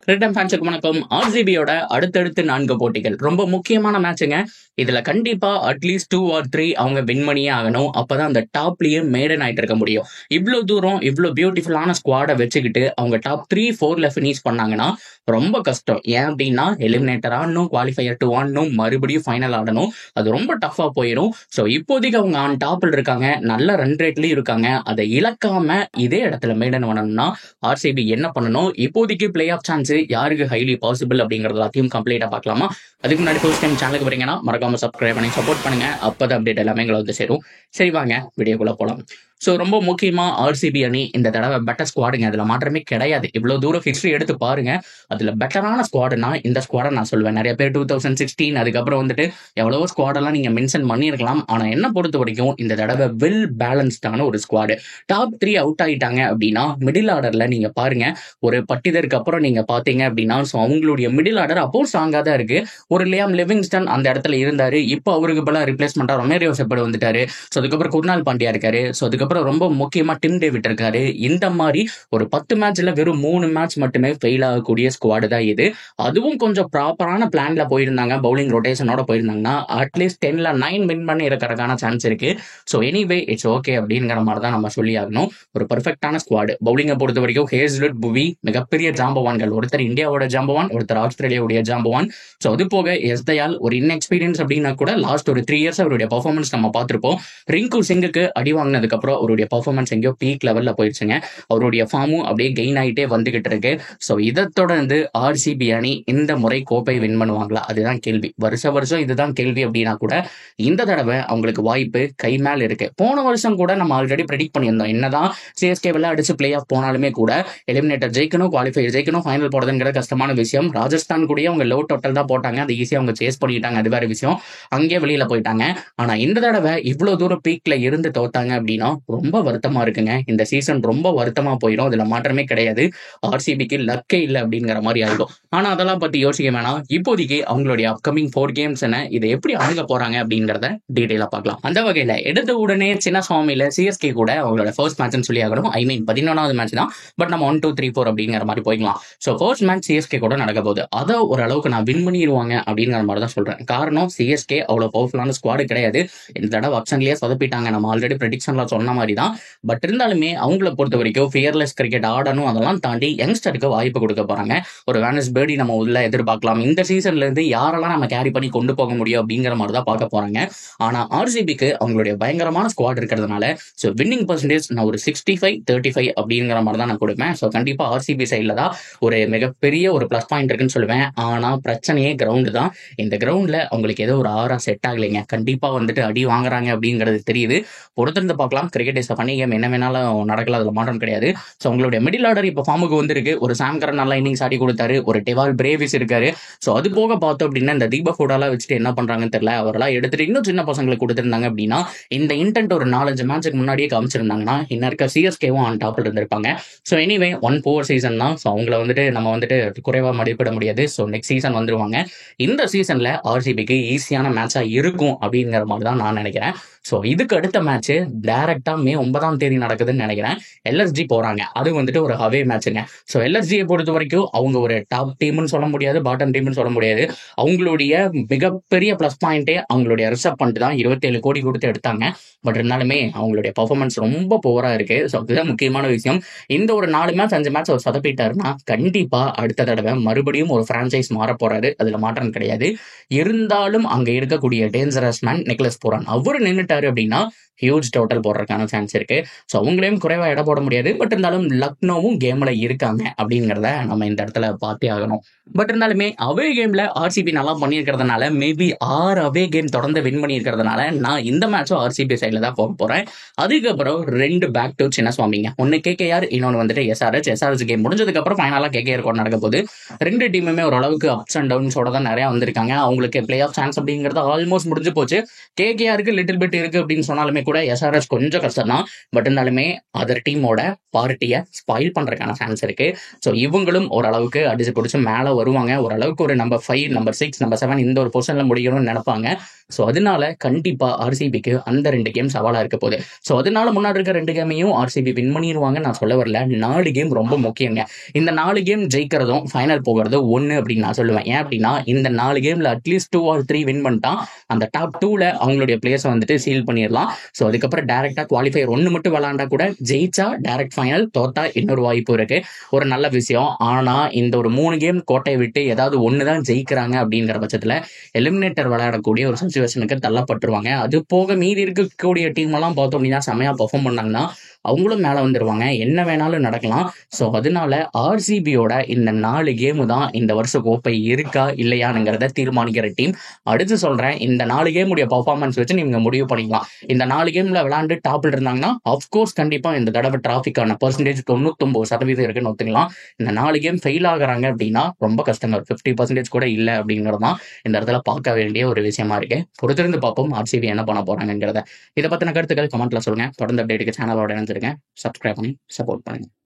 Cricket ஃபேன்ஸுக்கு வணக்கம். ஆர்சிபியோட அடுத்தடுத்து 4 போட்டிகள் ரொம்ப முக்கியமான மேட்சுங்க. இதுல கண்டிப்பா அட்லீஸ்ட் 2 or 3 அவங்க வின் பண்ணியே ஆகணும். அப்பதான் அந்த டாப்லயே மேடன் ஆயிட்டு இருக்க முடியும். இவ்வளவு தூரம் இவ்வளவு பியூட்டிஃபுல்லான ஸ்குவாடை வச்சுக்கிட்டு அவங்க டாப் 3-4ல பினிஷ் பண்ணாங்கன்னா ரொம்ப கஷ்டம். ஏன் அப்படின்னா எலிமினேட்டர் ஆடணும், குவாலிஃபயர் 2 ஆடணும், மறுபடியும் ஃபைனல் ஆடணும். அது ரொம்ப டஃபா போயிடும். ஸோ இப்போதைக்கு அவங்க ஆன் டாப்ல இருக்காங்க, நல்ல ரன் ரேட்லயும் இருக்காங்க. அதை இழக்காம இதே இடத்துல மேடன் பண்ணணும்னா ஆர்சிபி என்ன பண்ணணும்? இப்போதைக்கு பிளே ஆஃப் சான்ஸ் யாருக்கு ஹைலி பாசிபிள் அப்படிங்கறது எல்லாத்தையும் கம்ப்ளீட்டா பார்க்கலாமா? அதுக்கு முன்னாடி ஃபர்ஸ்ட் டைம் சேனலுக்கு வரீங்கன்னா மறக்காம சப்ஸ்கிரைப் பண்ணி சப்போர்ட் பண்ணுங்க. அப்பதான் அப்டேட் எல்லாமே எங்களை வந்து சேரும். சரி வாங்க வீடியோக்குள்ள போலாம். ஸோ ரொம்ப முக்கியமா ஆர்சிபி அணி இந்த தடவை பெட்டர் ஸ்குவாடுங்க, அதுல மாற்றமே கிடையாது. இவ்வளவு தூரம் ஹிஸ்டரி எடுத்து பாருங்க, அதுல பெட்டரான ஸ்குவாடுனா இந்த ஸ்குவாடை நான் சொல்லுவேன். நிறைய பேர் 2016 அதுக்கப்புறம் வந்துட்டு எவ்வளவோ ஸ்குவாடெல்லாம் நீங்க மென்ஷன் பண்ணியிருக்கலாம். ஆனா என்ன பொறுத்த வரைக்கும் இந்த தடவை வெல் பேலன்ஸ்டான ஒரு ஸ்குவாடு. டாப் 3 அவுட் ஆயிட்டாங்க அப்படின்னா மிடில் ஆர்டர்ல நீங்க பாருங்க, ஒரு பட்டிதருக்கு அப்புறம் நீங்க பாத்தீங்க அப்படின்னா ஸோ அவங்களுடைய மிடில் ஆர்டர் அப்போ ஸ்ட்ராங்கா தான் இருக்கு. ஒரு லியாம் லிவிங்ஸ்டன் அந்த இடத்துல இருந்தாரு, இப்போ அவருக்கு பல ரிப்ளேஸ்மெண்டா ரொமேரியோ செப்பர்ட் வந்துட்டாரு. ஸோ அதுக்கப்புறம் குர்னால் பாண்டியா இருக்காரு. ஸோ அதுக்கப்புறம் ரொம்ப முக்கியமா டிம் டேவிட் இருக்காரு. இந்த மாதிரி ஒரு 10 மேட்ச்ல வெறும் 3 மேட்ச் மட்டுமே ஃபெயில் ஆகக்கூடிய ஸ்குவாடு தான் இது. அதுவும் கொஞ்சம் ப்ராப்பரான பிளான்ல போயிருந்தாங்க, பவுலிங் ரொட்டேஷனோட போயிருந்தாங்கன்னா அட்லீஸ்ட் 10ல 9 வின் பண்ணி இருக்கிறதுக்கான சான்ஸ் இருக்கு. ஸோ எனிவே இட்ஸ் ஓகே அப்படிங்கிற மாதிரி தான் நம்ம சொல்லி ஆகணும். ஒரு பெர்ஃபெக்டான ஸ்குவாடு. பவுலிங்கை பொறுத்த வரைக்கும் ஹேஸ்லட், புவி மிகப்பெரிய ஜாம்பவான்கள். ஒருத்தர் இந்தியாவோட ஜாம்பவான், ஒருத்தர் ஆஸ்திரேலியாவுடைய ஜாம்பவான். ஸோ அது போக எஸ் தயால் ஒரு இன்எக்ஸ்பீரியன்ஸ் அப்படின்னா கூட லாஸ்ட் ஒரு 3 இயர்ஸ் அவருடைய பர்ஃபார்மன்ஸ் நம்ம பார்த்திருப்போம். ரிங்கு சிங்குக்கு அடி வாங்கினதுக்கு அப்புறம் அவருடைய பர்ஃபார்மன்ஸ் எங்கேயோ பீக் லெவல்ல போயிடுச்சுங்க. அவருடைய ஃபார்மும் அப்படியே கெயின் ஆகிட்டே வந்துகிட்டு இருக்கு. ஸோ இதை தொடர்ந்து ஆர்சிபி அணி இந்த முறை கோப்பை வின் பண்ணுவாங்களா? அதுதான் கேள்வி. வருஷம் இதுதான் கேள்வி அப்படின்னா கூட இந்த தடவை அவங்களுக்கு வாய்ப்பு கை மேல் இருக்கு. போன வருஷம் கூட நம்ம ஆல்ரெடி ப்ரெடிக்ட் பண்ணியிருந்தோம், என்னதான் சிஎஸ்கே அடிச்சு பிளே ஆஃப் போனாலுமே கூட எலிமினேட்டர் ஜெயிக்கணும், குவாலிஃபயர் ஜெயிக்கணும், ஃபைனல் போறதுங்கிற கஷ்டமான விஷயம். ராஜஸ்தான் கூட அவங்க லோ டோட்டல் தான் போட்டாங்க, அது ஈஸியாக அவங்க சேஸ் பண்ணிட்டாங்க, அது வேற விஷயம். அங்கே வெளியில போயிட்டாங்க. ஆனா இந்த தடவை இவ்வளவு தூரம் பீக்ல இருந்து தோத்தாங்க அப்படின்னா ரொம்ப வருத்தமா இருக்குங்க. இந்த சீசன் ரொம்ப வருத்தமா போயிடும், அதுல மாற்றமே கிடையாது. ஆர்சிபிக்கு லக்கே இல்லை அப்படிங்கிற மாதிரி ஆயிடும். ஆனா அதெல்லாம் பத்தி யோசிக்க வேணாம். இப்போதைக்கு அவங்களுடைய அப்கமிங் 4 கேம்ஸ் இதை எப்படி அணுக போறாங்க அப்படிங்கறத டீடைலா பார்க்கலாம். அந்த வகையில எடுத்த உடனே சின்ன சுவாமியில சிஎஸ்கே கூட அவங்களோட ஃபர்ஸ்ட் மேட்ச்னு சொல்லி ஆகணும். ஐ மீன் 11வது மேட்ச் தான், பட் நம்ம 1, 2, 3, 4 அப்படிங்கிற மாதிரி போய்க்கலாம். ஸோ ஃபர்ஸ்ட் மேட்ச் சிஎஸ்கே கூட நடக்க போகுது. அதை ஓரளவுக்கு நான் வின் பண்ணிடுவாங்க அப்படிங்கிற மாதிரி தான் சொல்றேன். காரணம் சிஎஸ்கே அவ்வளவு பவர்ஃபுல்லான ஸ்குவாடு கிடையாது. இந்த தடவை ஆப்ஷன்லயே சொதப்பிட்டாங்க, நம்ம ஆல்ரெடி ப்ரெடிக்ஷன்ல சொன்ன மாதிரி தான். பட் இருந்தாலுமே அவங்கள பொறுத்த வரைக்கும் ஃபியர்லெஸ் கிரிக்கெட் ஆடணும், அதெல்லாம் தாண்டி யங்ஸ்டருக்கு வாய்ப்பு கொடுக்க போறாங்க. ஒரு வேனஸ் பேர்டி நம்ம உள்ள எதிர்பார்க்கலாம். இந்த சீசன்ல இருந்து யாரெல்லாம் நம்ம கேரி பண்ணி கொண்டு போக முடியும் அப்படிங்கிற மாதிரி தான் பார்க்க போறாங்க. ஆனா ஆர்சிபிக்கு அவங்களுடைய பயங்கரமான ஸ்குவாட் இருக்கிறதுனால ஸோ வின்னிங் பர்சன்டேஜ் நான் ஒரு 65-35 அப்படிங்கிற மாதிரி தான் நான் கொடுப்பேன். ஸோ கண்டிப்பா ஆர்சிபி சைட்ல தான் ஒரு மிகப்பெரிய ஒரு பிளஸ் பாயிண்ட் இருக்குன்னு சொல்லுவேன். ஆனா பிரச்சனையே கிரவுண்டு தான். இந்த கிரவுண்ட்ல அவங்களுக்கு ஏதோ ஒரு ஆறா செட் ஆகலைங்க. கண்டிப்பா வந்துட்டு அடி வாங்குறாங்க அப்படிங்கிறது தெரியுது. பொறுத்திருந்து பார்க்கலாம். கிரிக்கெட் இஸ் ஃபன்னி கேம், என்ன வேணாலும் நடக்கலாம், அதுல மாற்றம் கிடையாது. ஸோ உங்களுடைய மிடில் ஆர்டர் இப்போ ஃபார்முக்கு வந்திருக்கு. ஒரு சாம் கரன் நல்லா இன்னிங்ஸ் ஆடி கொடுத்தாரு, ஒரு டெவால் பிரேவிஸ் இருக்காரு. ஸோ அது போக பார்த்தோம் அப்படின்னா இந்த தீபக் ஃபுடாலாம் வச்சுட்டு என்ன பண்றாங்கன்னு தெரியல. அவரெல்லாம் எடுத்துட்டு இன்னும் சின்ன பசங்களுக்கு கொடுத்துருந்தாங்க அப்படின்னா இந்த இன்டென்ட் ஒரு 4-5 மேட்சுக்கு முன்னாடியே காமிச்சிருந்தாங்கன்னா இன்னும் இருக்க சிஎஸ்கேவும் ஆன் டாப்ல இருந்திருப்பாங்க. ஸோ எனிவே 1-4 சீசன் தான். ஸோ அவங்கள வந்துட்டு நம்ம வந்துட்டு குறைவா மதிப்பிட முடியாது. ஸோ நெக்ஸ்ட் சீசன் வந்துருவாங்க. இந்த சீசன்ல ஆர்சிபிக்கு ஈஸியான மேட்சா இருக்கும் அப்படிங்கிற மாதிரி தான் நான் நினைக்கிறேன். ஸோ இதுக்கு அடுத்த மேட்ச் டைரக்டா மே 9ஆம் தேதி நடக்குதுன்னு நினைக்கிறேன். எல்எஸ்ஜி போறாங்க. அது வந்துட்டு ஒரு அவே மேட்சுங்க. ஸோ எல்எஸ்ஜியை பொறுத்த வரைக்கும் அவங்க ஒரு டாப் டீம்னு சொல்ல முடியாது, பாட்டம் டீம்னு சொல்ல முடியாது. அவங்களுடைய மிகப்பெரிய பிளஸ் பாயிண்டே அவங்களுடைய ரிசர்வ் பண்ணிட்டு தான் 27 கோடி கொடுத்து எடுத்தாங்க. பட் இருந்தாலுமே அவங்களுடைய பர்ஃபார்மன்ஸ் ரொம்ப புவரா இருக்கு. ஸோ அதுதான் முக்கியமான விஷயம். இந்த ஒரு 4 மேட்ச் 5 மேட்ச் அவர் சொதப்பிட்டாருன்னா கண்டிப்பா அடுத்த தடவை மறுபடியும் ஒரு பிரான்சைஸ் மாற போறாரு, அதுல மாற்றம் கிடையாது. இருந்தாலும் அங்க இருக்கக்கூடிய டேஞ்சரஸ் மேன் நிக்கலஸ் பூரான் அவரு நின்றுட்டாரு அப்படின்னா ஹியூஜ் டோட்டல் போடுறதுக்கான சான்ஸ் இருக்கு. ஸோ அவங்களையும் குறைவா இட போட முடியாது. பட் இருந்தாலும் லக்னோவும் கேம்ல இருக்காங்க அப்படிங்கிறத நம்ம இந்த இடத்துல பார்த்தே ஆகணும். பட் இருந்தாலுமே அவே கேம்ல ஆர்சிபி நல்லா பண்ணியிருக்கிறதுனால மேபி 6 அவே கேம் தொடர்ந்து வின் பண்ணியிருக்கிறதுனால நான் இந்த மேட்சும் ஆர்சிபி சைட்ல தான் போக போறேன். அதுக்கப்புறம் 2 பேக் டு சின்ன சுவாமிங்க. ஒன்னு கேகேஆர், இன்னொன்று வந்துட்டு எஸ்ஆர்எச் கேம் முடிஞ்சதுக்கு அப்புறம் ஃபைனலா கேகேஆர் கூட நடக்க போகுது. 2 டீமுமே ஓரளவுக்கு அப்ஸ் அண்ட் டவுன்ஸோட தான் நிறைய வந்திருக்காங்க. அவங்களுக்கு பிளே ஆஃப் சான்ஸ் அப்படிங்கிறது ஆல்மோஸ்ட் முடிஞ்சு போச்சு. கேகேஆருக்கு லிட்டில் பிட் இருக்கு அப்படின்னு சொன்னாலுமே கூட எஸ்ஆர்எஸ் கொஞ்சம் கஷ்டம் தான். பட் இருந்தாலுமே அதர் டீமோட பார்ட்டியை ஸ்பாயில் பண்றதுக்கான சான்ஸ் இருக்கு. ஸோ இவங்களும் ஓரளவுக்கு அடிச்சு பிடிச்சி மேலே வருவாங்க. ஓரளவுக்கு ஒரு நம்பர் 5, நம்பர் 6, நம்பர் 7 இந்த ஒரு பொசிஷன்ல முடிக்கணும்னு நினைப்பாங்க. ஸோ அதனால கண்டிப்பா ஆர்சிபிக்கு அந்த 2 கேம் சவாலா இருக்க போகுது. ஸோ அதனால முன்னாடி இருக்க 2 கேமையும் ஆர்சிபி வின் பண்ணிடுவாங்க நான் சொல்ல வரல. 4 கேம் ரொம்ப முக்கியங்க. இந்த 4 கேம் ஜெயிக்கிறதும் ஃபைனல் போகிறதும் ஒன்று அப்படின்னு நான் சொல்லுவேன். ஏன் அப்படின்னா இந்த 4 கேம்ல அட்லீஸ்ட் 2 or 3 வின் பண்ணிட்டா அந்த டாப் 2ல அவங்களுடைய பிளேஸை வந்துட்டு சீல் பண்ணிடலாம். ஸோ அதுக்கப்புறம் டைரக்டா குவாலிஃபயர் 1 மட்டும் விளாண்டா கூட ஜெயிச்சா டைரக்ட் ஃபைனல், தோத்தா இன்னொரு வாய்ப்பு இருக்கு. ஒரு நல்ல விஷயம். ஆனா இந்த ஒரு 3 கேம் கோட்டையை விட்டு ஏதாவது ஒன்று தான் ஜெயிக்கிறாங்க அப்படிங்கிற பட்சத்தில் எலிமினேட்டர் விளையாடக்கூடிய ஒரு சுச்சுவேஷனுக்கு தள்ளப்பட்டுருவாங்க. அது போக மீதி இருக்கக்கூடிய டீம் எல்லாம் பார்த்தோம் அப்படின்னா செமையா பெர்ஃபார்ம் பண்ணாங்கன்னா அவங்களும் மேலே வந்துருவாங்க. என்ன வேணாலும் நடக்கலாம். ஸோ அதனால ஆர்சிபியோட இந்த 4 கேமு தான் இந்த வருஷ கோப்பை இருக்கா இல்லையானுங்கிறத தீர்மானிக்கிற டீம். அடுத்து சொல்றேன், இந்த 4 கேமுடைய பர்ஃபார்மன்ஸ் வச்சு நீங்க முடிவு பண்ணிக்கலாம். இந்த 4 கேம்ல விளையாண்டு டாப்ல இருந்தாங்கன்னா அப்கோர்ஸ் கண்டிப்பா இந்த தடவை டிராஃபிக்கான பர்சன்டேஜ் 99% இருக்குன்னு ஒத்துக்கலாம். இந்த 4 கேம் ஃபெயில் ஆகுறாங்க அப்படின்னா ரொம்ப கஷ்டங்க. 50% கூட இல்லை அப்படிங்கிறது தான் இந்த இடத்துல பார்க்க வேண்டிய ஒரு விஷயமா இருக்கு. பொறுத்திருந்து பார்ப்போம் ஆர்சிபி என்ன பண்ண போறாங்கிறத. இதை பத்தின கருத்துக்கள் கமெண்ட்ல சொல்லுங்க. தொடர்ந்து அப்டேட்டுக்கு சேனலோட இணைஞ்சிருங்க. சப்ஸ்கிரைப் பண்ணி சப்போர்ட் பண்ணுங்க.